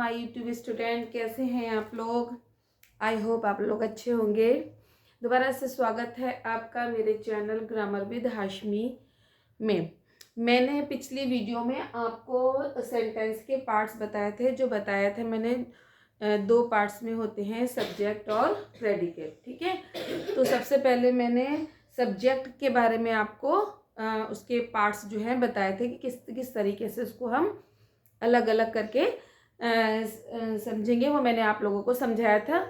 My YouTube student, कैसे हैं आप लोग। आई होप आप लोग अच्छे होंगे। दोबारा से स्वागत है आपका मेरे चैनल ग्रामर विद हाशमी में। मैंने पिछली वीडियो में आपको सेंटेंस के पार्ट्स बताए थे। जो बताया था मैंने दो पार्ट्स में होते हैं, सब्जेक्ट और प्रेडिकेट। ठीक है, तो सबसे पहले मैंने सब्जेक्ट के बारे में आपको उसके पार्ट्स जो हैं बताए थे कि किस किस तरीके से उसको हम अलग अलग करके समझेंगे। वो मैंने आप लोगों को समझाया था।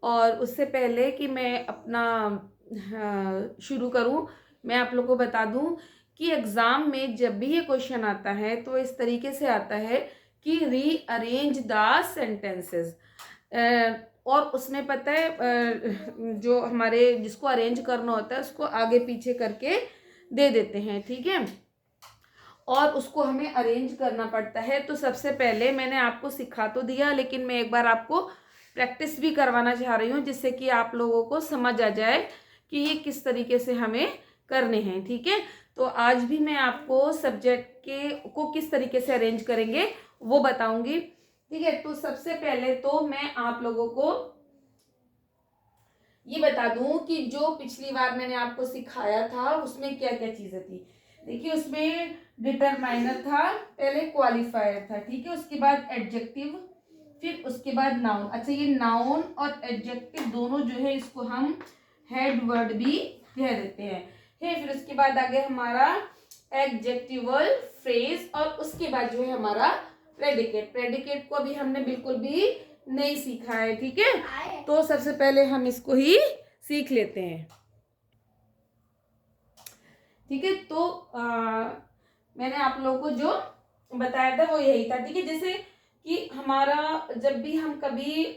और उससे पहले कि मैं अपना शुरू करूं, मैं आप लोगों को बता दूं कि एग्ज़ाम में जब भी ये क्वेश्चन आता है तो इस तरीके से आता है कि रीअरेंज द सेंटेंसेस। और उसमें पता है जो हमारे जिसको अरेंज करना होता है उसको आगे पीछे करके दे देते हैं। ठीक है, और उसको हमें अरेंज करना पड़ता है। तो सबसे पहले मैंने आपको सिखा तो दिया, लेकिन मैं एक बार आपको प्रैक्टिस भी करवाना चाह रही हूँ, जिससे कि आप लोगों को समझ आ जाए कि ये किस तरीके से हमें करने हैं। ठीक है, तो आज भी मैं आपको सब्जेक्ट को किस तरीके से अरेंज करेंगे वो बताऊंगी। ठीक है, तो सबसे पहले तो मैं आप लोगों को ये बता दूं कि जो पिछली बार मैंने आपको सिखाया था उसमें क्या क्या चीजें थी। देखिए, उसमें डिटरमाइनर था, पहले क्वालिफायर था। ठीक है, उसके बाद एडजेक्टिव, फिर उसके बाद नाउन। अच्छा, ये नाउन और एडजेक्टिव दोनों जो है इसको हम हेड वर्ड भी कह देते हैं। फिर उसके बाद आगे हमारा एडजेक्टिवल फ्रेज, और उसके बाद जो है हमारा प्रेडिकेट। प्रेडिकेट को अभी हमने बिल्कुल भी नहीं सीखा है। ठीक है, तो सबसे पहले हम इसको ही सीख लेते हैं। ठीक है, तो मैंने आप लोगों को जो बताया था वो यही था। ठीक है, जैसे कि हमारा जब भी हम कभी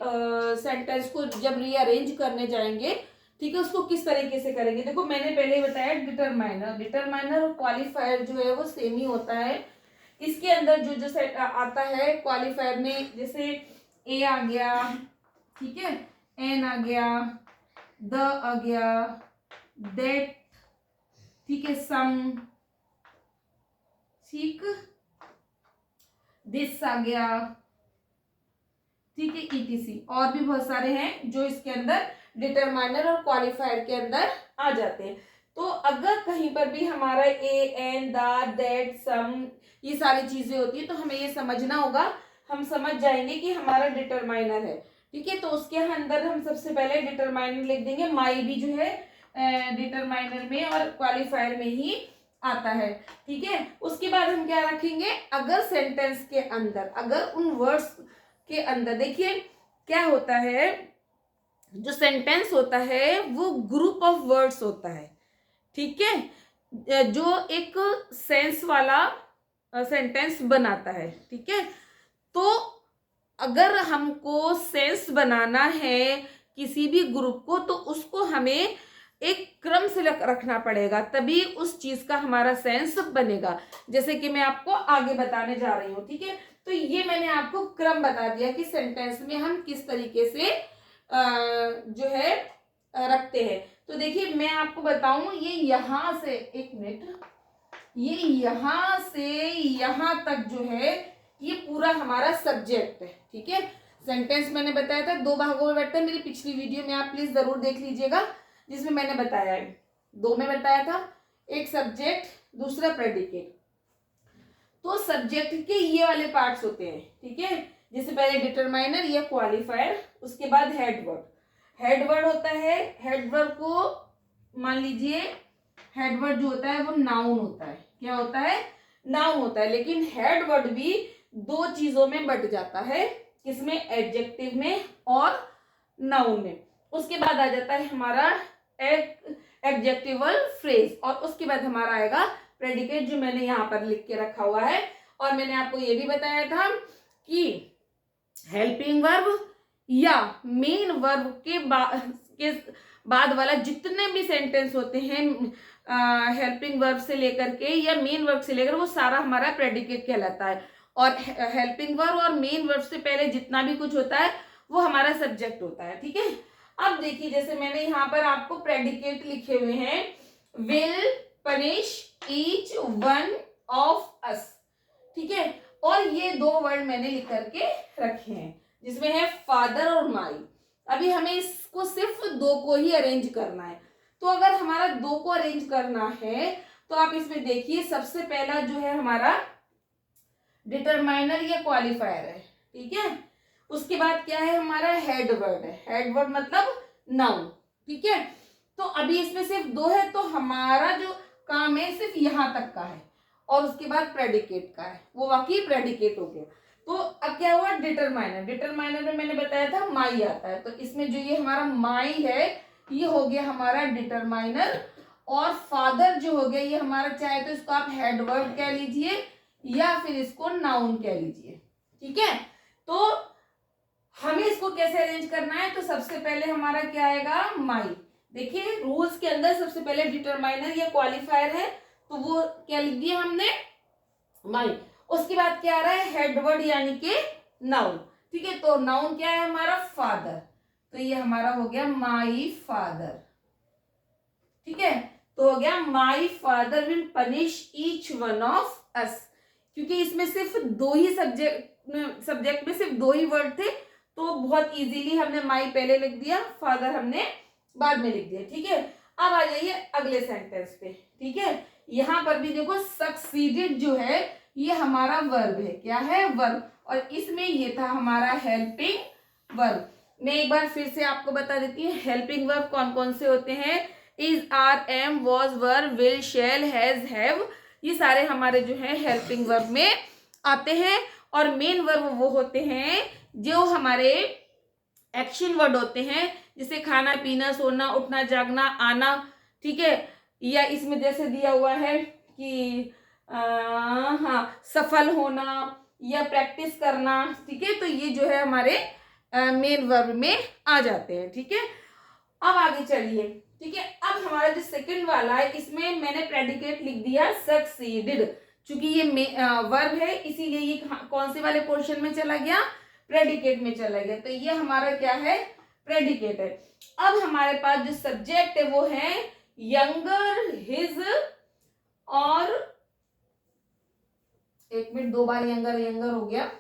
सेंटेंस को जब रीअरेंज करने जाएंगे, ठीक है, उसको किस तरीके से करेंगे। देखो, मैंने पहले ही बताया डिटरमाइनर और क्वालिफायर जो है वो सेम ही होता है। इसके अंदर जो जो सेट आता है क्वालिफायर में, जैसे ए आ गया, ठीक है, एन आ गया, द आ गया, दैट, ठीक है, सम, ठीक, दिस आ गया, ठीक है, ईटीसी। और भी बहुत सारे हैं जो इसके अंदर डिटरमाइनर और क्वालिफायर के अंदर आ जाते हैं। तो अगर कहीं पर भी हमारा ए, एन, द, दैट, सम, ये सारी चीजें होती है तो हमें ये समझना होगा। हम समझ जाएंगे कि हमारा डिटरमाइनर है। ठीक है, तो उसके अंदर हम सबसे पहले डिटरमाइनर लिख देंगे। माई भी जो है डिटरमाइनर में और क्वालिफायर में ही आता है। ठीक है, उसके बाद हम क्या रखेंगे, अगर सेंटेंस के अंदर, अगर उन वर्ड्स के अंदर, देखिए क्या होता है, जो सेंटेंस होता है वो ग्रुप ऑफ वर्ड्स होता है। ठीक है, जो एक सेंस वाला सेंटेंस बनाता है। ठीक है, तो अगर हमको सेंस बनाना है किसी भी ग्रुप को तो उसको हमें एक क्रम से रखना पड़ेगा, तभी उस चीज का हमारा सेंस बनेगा। जैसे कि मैं आपको आगे बताने जा रही हूँ। ठीक है, तो ये मैंने आपको क्रम बता दिया कि सेंटेंस में हम किस तरीके से जो है रखते हैं। तो देखिए, मैं आपको बताऊं, ये यहां से, एक मिनट, ये यहां से यहां तक जो है ये पूरा हमारा सब्जेक्ट है। ठीक है, सेंटेंस मैंने बताया था दो भागों में बैठता है। मेरी पिछली वीडियो में आप प्लीज जरूर देख लीजिएगा, जिसमें मैंने बताया है, दो में बताया था, एक सब्जेक्ट, दूसरा प्रेडिकेट। तो सब्जेक्ट के ये वाले पार्ट्स होते हैं। ठीक है, जैसे पहले डिटरमाइनर या क्वालिफायर, उसके बाद हेडवर्ड। हेडवर्ड होता है, हेडवर्ड को मान लीजिए, हेडवर्ड जो होता है वो नाउन होता है। क्या होता है, नाउन होता है। लेकिन हेडवर्ड भी दो चीजों में बट जाता है, किसमें, एडजेक्टिव में और नाउन में। उसके बाद आ जाता है हमारा एडजेक्टिवल फ्रेज, और उसके बाद हमारा आएगा प्रेडिकेट, जो मैंने यहाँ पर लिख के रखा हुआ है। और मैंने आपको ये भी बताया था कि हेल्पिंग वर्ब या मेन वर्ब के बाद वाला जितने भी सेंटेंस होते हैं हेल्पिंग वर्ब से लेकर के या मेन वर्ब से लेकर, वो सारा हमारा प्रेडिकेट कहलाता है। और हेल्पिंग वर्ब और मेन वर्ब से पहले जितना भी कुछ होता है वो हमारा सब्जेक्ट होता है। ठीक है, अब देखिए, जैसे मैंने यहाँ पर आपको प्रेडिकेट लिखे हुए हैं, will punish each one of us. ठीक है, और ये दो वर्ड मैंने लिख करके रखे हैं जिसमें है फादर और माई। अभी हमें इसको सिर्फ दो को ही अरेंज करना है। तो अगर हमारा दो को अरेंज करना है तो आप इसमें देखिए, सबसे पहला जो है हमारा डिटरमाइनर या क्वालिफायर है, ठीक है। उसके बाद क्या है हमारा हेड वर्ड है, हेड वर्ड मतलब नाउन, ठीक है। तो अभी इसमें सिर्फ दो है, तो हमारा जो काम है सिर्फ यहां तक का है, और उसके बाद प्रेडिकेट का है, वो वाकई प्रेडिकेट हो गया। तो अब क्या हुआ, डिटरमाइनर। डिटरमाइनर में मैंने बताया था माई आता है, तो इसमें जो ये हमारा माई है ये हो गया हमारा डिटरमाइनर, और फादर जो हो गया ये हमारा, चाहे तो इसको आप हेड वर्ड कह लीजिए या फिर इसको नाउन कह लीजिए, ठीक है। तो हमें इसको कैसे अरेंज करना है, तो सबसे पहले हमारा क्या आएगा, माई। देखिए रूल्स के अंदर सबसे पहले डिटरमाइनर या क्वालिफायर है, तो वो क्या लिख दिया हमने, माई। उसके बाद क्या आ रहा है, हेड वर्ड यानी कि नाउन, ठीक है। तो नाउन क्या है हमारा, फादर, तो ये हमारा हो गया माई फादर, ठीक है। तो हो गया my father will punish each one of us, क्योंकि इसमें सिर्फ दो ही सब्जेक्ट में सिर्फ दो ही वर्ड थे, तो बहुत इजीली हमने माई पहले लिख दिया, फादर हमने बाद में लिख दिया, ठीक है। अब आ जाइए अगले सेंटेंस पे, ठीक है। यहां पर भी देखो सक्सीडेड जो है ये हमारा वर्ब है, क्या है, वर्ब, और इसमें ये था हमारा हेल्पिंग वर्ब। मैं एक बार फिर से आपको बता देती हूँ हेल्पिंग वर्ब कौन कौन से होते हैं, is, are, am, was, were, will, shall, has, have, ये सारे हमारे जो है हेल्पिंग वर्ब में आते हैं। और मेन वर्ब वो होते हैं जो हमारे एक्शन वर्ड होते हैं, जैसे खाना, पीना, सोना, उठना, जागना, आना, ठीक है। या इसमें जैसे दिया हुआ है कि हाँ सफल होना या प्रैक्टिस करना, ठीक है। तो ये जो है हमारे मेन वर्ब में आ जाते हैं, ठीक है। अब आगे चलिए, ठीक है। अब हमारा जो सेकंड वाला है इसमें मैंने प्रेडिकेट लिख दिया सक्सीडेड, क्योंकि ये वर्ब है इसीलिए ये कौन से वाले पोर्शन में चला गया, प्रेडिकेट में चला गया, तो ये हमारा क्या है, प्रेडिकेट है। अब हमारे पास जो सब्जेक्ट है वो है यंगर, हिज, और एक मिनट, दो बार यंगर यंगर हो गया,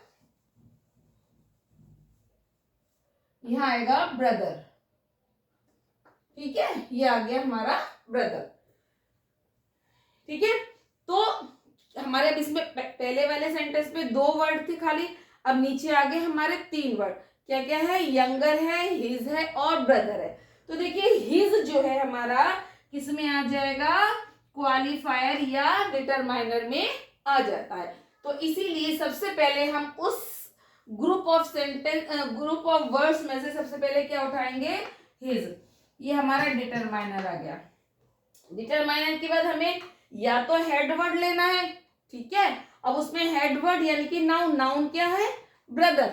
यहां आएगा ब्रदर, ठीक है, ये आ गया हमारा ब्रदर, ठीक है। तो हमारे अब इसमें पहले वाले सेंटेंस में दो वर्ड थे खाली, अब नीचे आ गए हमारे तीन वर्ड, क्या क्या है, यंगर है, हिज है और ब्रदर है। तो देखिए हिज जो है हमारा किस में आ जाएगा, क्वालिफायर या डिटरमाइनर में आ जाता है। तो इसीलिए सबसे पहले हम उस ग्रुप ऑफ वर्ड्स में से सबसे पहले क्या उठाएंगे, हिज, ये हमारा डिटरमाइनर आ गया। डिटरमाइनर के बाद हमें या तो हेड वर्ड लेना है, ठीक है। अब उसमें हेड वर्ड यानी कि नाउन, नाउन क्या है, ब्रदर,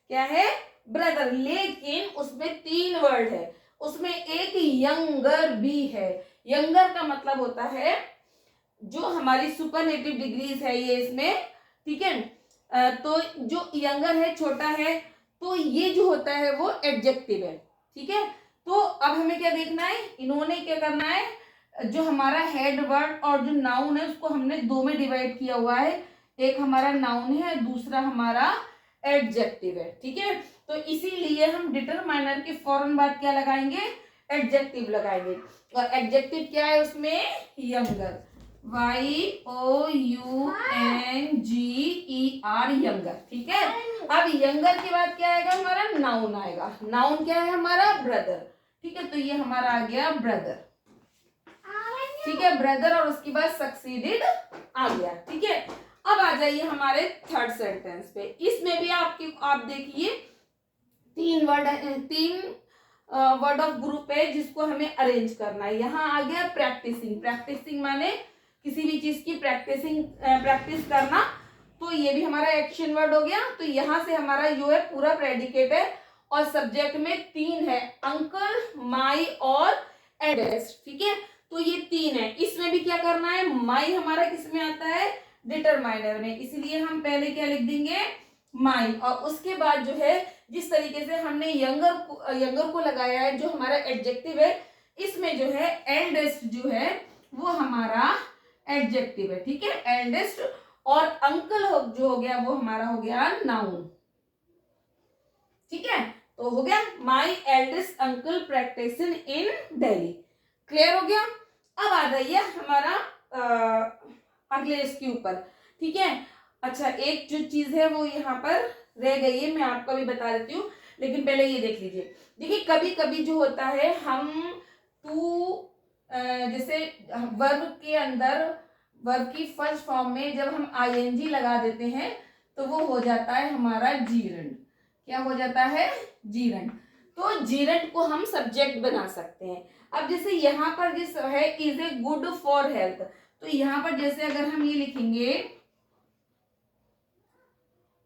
क्या है, ब्रदर, लेकिन उसमें तीन वर्ड है, उसमें एक यंगर भी है। यंगर का मतलब होता है जो हमारी सुपरलेटिव डिग्रीज है ये इसमें, ठीक है। तो जो यंगर है, छोटा है, तो ये जो होता है वो एडजेक्टिव है, ठीक है। तो अब हमें क्या देखना है, इन्होंने क्या करना है, जो हमारा हेड वर्ड और जो नाउन है उसको हमने दो में डिवाइड किया हुआ है, एक हमारा नाउन है, दूसरा हमारा एडजेक्टिव है, ठीक है। तो इसीलिए हम डिटरमाइनर के फौरन बाद क्या लगाएंगे, एडजेक्टिव लगाएंगे, और एडजेक्टिव क्या है उसमें, यंगर, YOUNGER, यंगर, ठीक है। अब यंगर के बाद क्या आएगा हमारा, नाउन आएगा, नाउन क्या है हमारा, ब्रदर, ठीक है। तो ये हमारा आ गया ब्रदर, ठीक है, ब्रदर, और उसके बाद सक्सीडेड आ गया, ठीक है। अब आ जाइए हमारे थर्ड सेंटेंस पे, इसमें भी आप देखिए तीन वर्ड ऑफ ग्रुप है जिसको हमें अरेंज करना है। यहाँ आ गया प्रैक्टिसिंग, प्रैक्टिसिंग माने किसी भी चीज की प्रैक्टिस करना, तो ये भी हमारा एक्शन वर्ड हो गया। तो यहाँ से हमारा जो है पूरा प्रेडिकेट है, और सब्जेक्ट में तीन है, अंकल, माई और एड्रेस, ठीक है। तो ये तीन है, इसमें भी क्या करना है, माई हमारा किस में आता है, डिटरमाइनर में, इसलिए हम पहले क्या लिख देंगे, माई, और उसके बाद जो है जिस तरीके से हमने यंगर को लगाया है जो हमारा एडजेक्टिव है, इसमें जो है एल्डेस्ट जो है वो हमारा एडजेक्टिव है, ठीक है, एल्डेस्ट, और अंकल जो हो गया वो हमारा हो गया नाउन। ठीक है, तो हो गया माई एल्डेस्ट अंकल प्रैक्टिसिंग इन दिल्ली। क्लियर हो गया। अब आ जाइए हमारा अगले इसके ऊपर। ठीक है, अच्छा एक जो चीज है वो यहाँ पर रह गई है, मैं आपको भी बता देती हूँ, लेकिन पहले ये देख लीजिए। देखिए कभी कभी जो होता है हम टू जैसे वर्ब के अंदर वर्ब की फर्स्ट फॉर्म में जब हम आईएनजी लगा देते हैं तो वो हो जाता है हमारा जीरंड। क्या हो जाता है? जीरंड। तो जीरंड को हम सब्जेक्ट बना सकते हैं। अब जैसे यहाँ पर जिस है is a good for health, तो यहाँ पर जैसे अगर हम ये लिखेंगे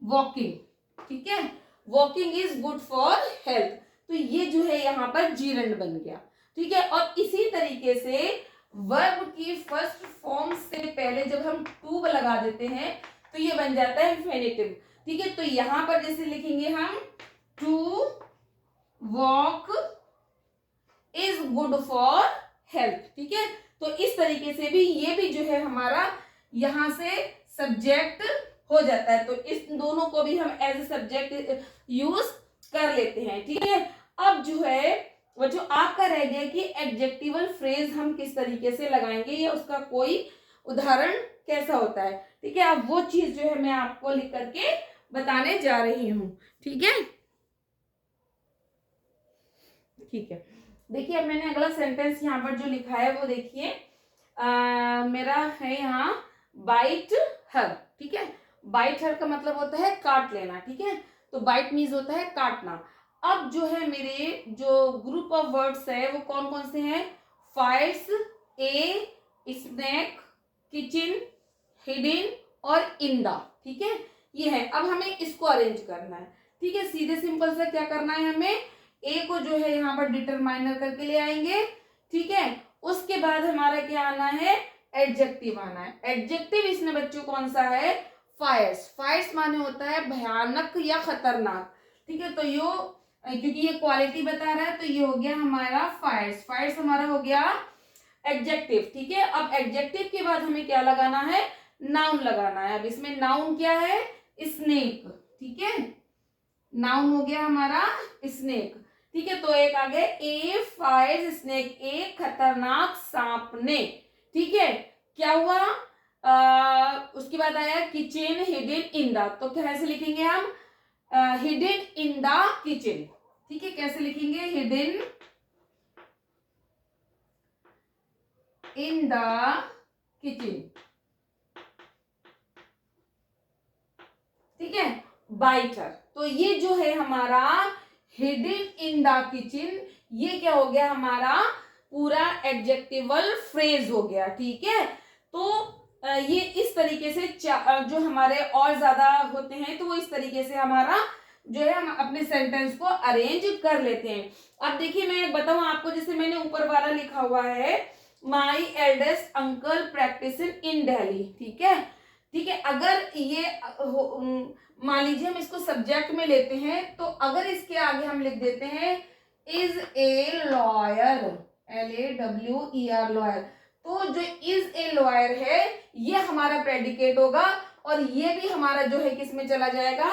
वॉकिंग, ठीक है, walking is good for health, तो ये जो है यहाँ पर जीरंड बन गया। ठीक है, और इसी तरीके से वर्ब की फर्स्ट फॉर्म से पहले जब हम टू लगा देते हैं तो ये बन जाता है इंफिनिटिव। ठीक है, तो यहां पर जैसे लिखेंगे हम to walk is good for health. ठीक है, तो इस तरीके से भी ये भी जो है हमारा यहां से सब्जेक्ट हो जाता है, तो इस दोनों को भी हम एज ए सब्जेक्ट यूज कर लेते हैं। ठीक है, अब जो है वो जो आपका रह गया कि एडजेक्टिवल फ्रेज हम किस तरीके से लगाएंगे या उसका कोई उदाहरण कैसा होता है। ठीक है, अब वो चीज जो है मैं आपको लिख करके बताने जा रही हूं। ठीक है, ठीक है, देखिए अब मैंने अगला सेंटेंस यहाँ पर जो लिखा है वो देखिए मेरा है यहाँ बाइट हर। ठीक है, बाइट हर का मतलब होता है काट लेना। ठीक है, तो बाइट मीन्स होता है काटना। अब जो है मेरे जो ग्रुप ऑफ वर्ड्स है वो कौन कौन से हैं? फाइट्स, ए, स्नैक, किचन, हिडन और इंदा। ठीक है, ये है। अब हमें इसको अरेंज करना है। ठीक है, सीधे सिंपल से क्या करना है, हमें ए को जो है यहाँ पर डिटरमाइनर करके ले आएंगे। ठीक है, उसके बाद हमारा क्या आना है? एडजेक्टिव आना है। एडजेक्टिव इसमें बच्चों कौन सा है? फायर्स। फायर्स माने होता है भयानक या खतरनाक। ठीक है, तो यो क्योंकि ये क्वालिटी बता रहा है तो ये हो गया हमारा फायर्स। फायर्स हमारा हो गया एडजेक्टिव। ठीक है, अब एडजेक्टिव के बाद हमें क्या लगाना है? नाउन लगाना है। अब इसमें नाउन क्या है? स्नेक। ठीक है, नाउन हो गया हमारा स्नेक। ठीक है, तो एक आगे ए फायर्स स्नेक, एक खतरनाक सांप ने। ठीक है, क्या हुआ? उसके बाद आया किचन, हिडन इन द, तो कैसे लिखेंगे हम? Hidden in the kitchen. ठीक है, कैसे लिखेंगे? Hidden in the kitchen. ठीक है, बाइटर। तो ये जो है हमारा हिडन इन द किचन, ये क्या हो गया? हमारा पूरा एडजेक्टिवल फ्रेज हो गया। ठीक है, तो ये इस तरीके से जो हमारे और ज्यादा होते हैं तो वो इस तरीके से हमारा जो है हम अपने सेंटेंस को अरेंज कर लेते हैं। अब देखिए मैं बताऊं आपको, जैसे मैंने ऊपर वाला लिखा हुआ है माई एल्डेस्ट अंकल प्रैक्टिसिंग इन दिल्ली। ठीक है, ठीक है, अगर ये मान लीजिए हम इसको सब्जेक्ट में लेते हैं तो अगर इसके आगे हम लिख देते हैं is a lawyer, LAWER lawyer, तो जो इज ए लॉयर है ये हमारा प्रेडिकेट होगा और ये भी हमारा जो है किस में चला जाएगा?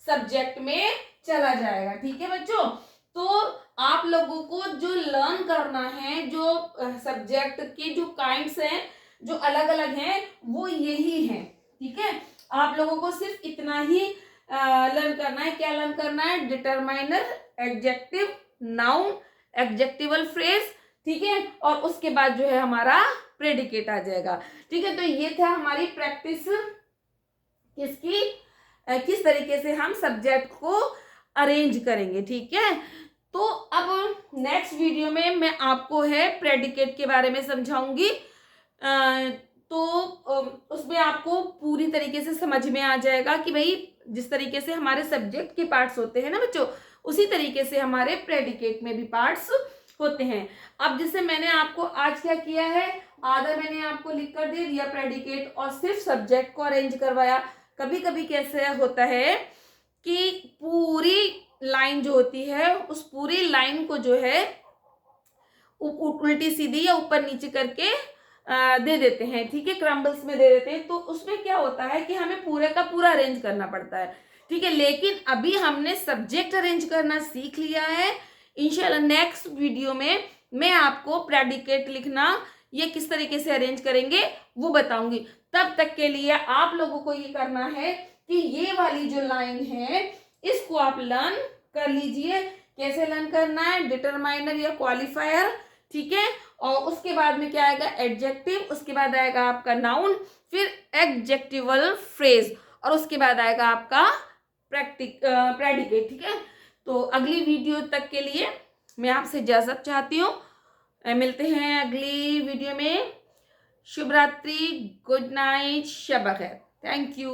सब्जेक्ट में चला जाएगा। ठीक है बच्चों, तो आप लोगों को जो लर्न करना है, जो सब्जेक्ट के जो काइंड्स हैं जो अलग अलग हैं वो यही हैं। ठीक है, आप लोगों को सिर्फ इतना ही लर्न करना है। क्या लर्न करना है? Determiner, adjective, noun, adjectival phrase. ठीक है, और उसके बाद जो है हमारा प्रेडिकेट आ जाएगा। ठीक है, तो ये था हमारी प्रैक्टिस किसकी, किस तरीके से हम सब्जेक्ट को अरेंज करेंगे। ठीक है, तो अब नेक्स्ट वीडियो में मैं आपको है प्रेडिकेट के बारे में समझाऊंगी, तो उसमें आपको पूरी तरीके से समझ में आ जाएगा कि भाई जिस तरीके से हमारे सब्जेक्ट के पार्ट्स होते हैं ना बच्चों, उसी तरीके से हमारे प्रेडिकेट में भी पार्ट्स होते हैं। अब जैसे मैंने आपको आज क्या किया है, आधा मैंने आपको लिख कर दे दिया प्रेडिकेट और सिर्फ सब्जेक्ट को अरेंज करवाया। कभी कभी कैसे होता है कि पूरी लाइन जो होती है उस पूरी लाइन को जो है उल्टी सीधी या ऊपर नीचे करके दे देते हैं, ठीक है, क्रम्बल्स में दे देते हैं, तो उसमें क्या होता है कि हमें पूरे का पूरा अरेंज करना पड़ता है, ठीक है। लेकिन अभी हमने सब्जेक्ट अरेंज करना सीख लिया है। इंशाल्लाह नेक्स्ट वीडियो में मैं आपको प्रेडिकेट लिखना ये किस तरीके से अरेंज करेंगे वो बताऊंगी। तब तक के लिए आप लोगों को ये करना है कि ये वाली जो लाइन है इसको आप लर्न कर लीजिए। कैसे लर्न करना है, डिटरमाइनर या क्वालिफायर, ठीक है, और उसके बाद में क्या आएगा, एडजेक्टिव, उसके बाद आएगा आपका नाउन, फिर एडजेक्टिवल फ्रेज, और उसके बाद आएगा आपका प्रेडिकेट, ठीक है। तो अगली वीडियो तक के लिए मैं आपसे इजाजत चाहती हूँ। मिलते हैं अगली वीडियो में। शुभ रात्रि, गुड नाइट, शब बखैर, थैंक यू।